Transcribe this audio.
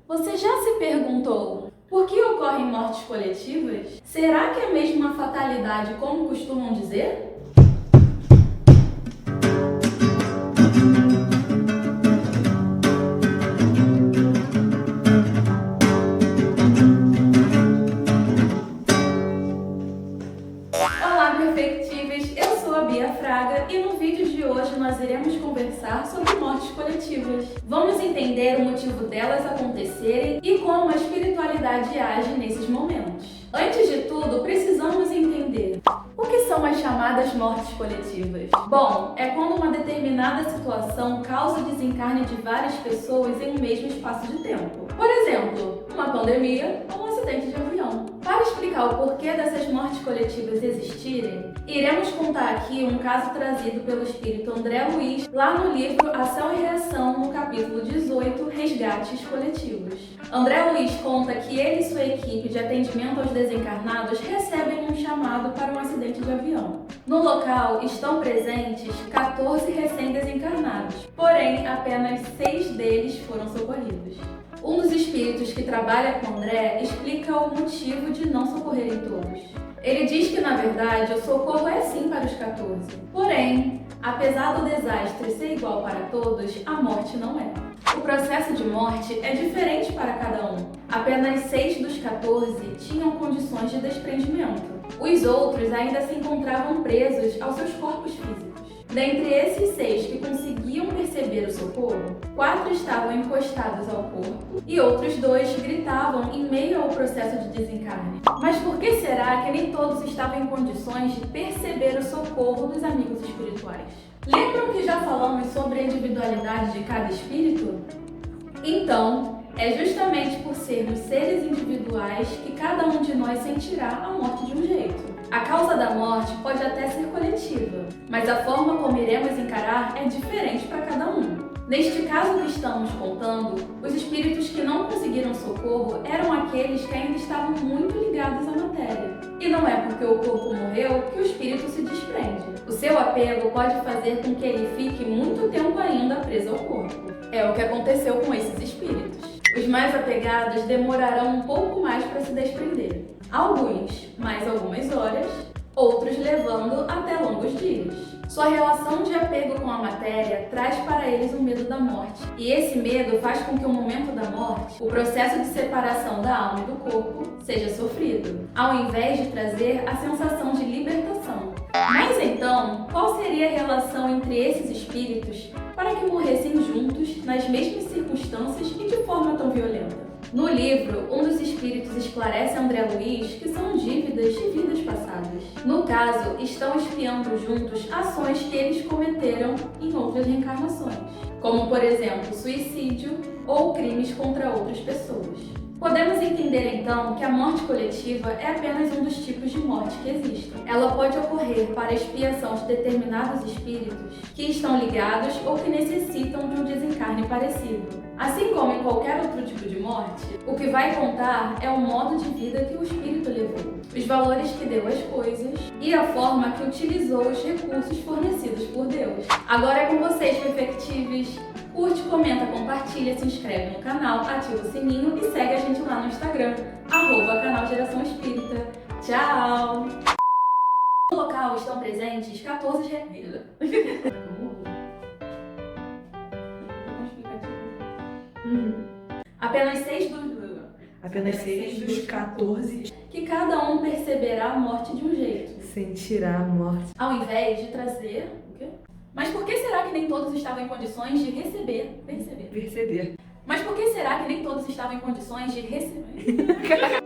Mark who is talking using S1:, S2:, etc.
S1: Você já se perguntou por que ocorrem mortes coletivas? Será que é mesmo uma fatalidade, como costumam dizer? Olá, perfectíveis! Eu sou a Bia Fraga e no vídeo de hoje nós iremos conversar sobre mortes coletivas. Vamos entender o motivo delas acontecerem e como a espiritualidade age nesses momentos. Antes de tudo, precisamos entender o que são as chamadas mortes coletivas. Bom, é quando uma determinada situação causa o desencarne de várias pessoas em um mesmo espaço de tempo. Por exemplo, uma pandemia ou um acidente de avião. Para explicar o porquê dessas mortes coletivas existirem, iremos contar aqui um caso trazido pelo espírito André Luiz, lá no livro Ação e Reação, no capítulo 18, Resgates Coletivos. André Luiz conta que ele e sua equipe de atendimento aos desencarnados recebem um chamado para um acidente de avião. No local estão presentes 14 recém-desencarnados, porém apenas 6 deles foram socorridos. Um dos espíritos que trabalha com André explica o motivo de não socorrerem todos. Ele diz que, na verdade, o socorro é sim para os 14. Porém, apesar do desastre ser igual para todos, a morte não é. O processo de morte é diferente para cada um. Apenas 6 dos 14 tinham condições de desprendimento. Os outros ainda se encontravam presos aos seus corpos físicos. Dentre esses 6 que conseguiam perceber o socorro, 4 estavam encostados ao corpo e outros 2 gritavam em meio ao processo de desencarne. Mas por que será que nem todos estavam em condições de perceber o socorro dos amigos espirituais? Lembram que já falamos sobre a individualidade de cada espírito? Então, é justamente por sermos seres individuais que cada um de nós sentirá a morte de um jeito. A causa da morte pode até ser coletiva, mas a forma como iremos encarar é diferente para cada um. Neste caso que estamos contando, os espíritos que não conseguiram socorro eram aqueles que ainda estavam muito ligados à matéria. E não é porque o corpo morreu que o espírito se desprende. O seu apego pode fazer com que ele fique muito tempo ainda preso ao corpo. É o que aconteceu com esses espíritos. Os mais apegados demorarão um pouco mais para se desprender. Alguns mais algumas horas, outros levando até longos dias. Sua relação de apego com a matéria traz para eles o medo da morte. E esse medo faz com que o momento da morte, o processo de separação da alma e do corpo, seja sofrido, ao invés de trazer a sensação de libertação. Mas então, qual seria a relação entre esses espíritos para que morressem juntos, nas mesmas circunstâncias e de forma tão violenta? No livro, um dos espíritos esclarece a André Luiz que são dívidas de vidas passadas. No caso, estão expiando juntos ações que eles cometeram em outras reencarnações, como, por exemplo, suicídio ou crimes contra outras pessoas. Podemos entender então que a morte coletiva é apenas um dos tipos de morte que existem. Ela pode ocorrer para a expiação de determinados espíritos que estão ligados ou que necessitam de um desencarne parecido. Assim como em qualquer outro tipo de morte, o que vai contar é o modo de vida que o espírito levou, os valores que deu às coisas e a forma que utilizou os recursos fornecidos por Deus. Agora é com vocês, perfectíveis! Curte, comenta, compartilha, se inscreve no canal, ativa o sininho e segue a gente lá no Instagram, @canal Geração Espírita. Tchau! No local estão presentes 14 Apenas 6 dos 14 que cada um perceberá a morte de um jeito.
S2: Sentirá a morte.
S1: Ao invés de trazer... O quê? Mas por que será que nem todos estavam em condições de perceber?
S2: Perceber.
S1: Mas por que será que nem todos estavam em condições de receber?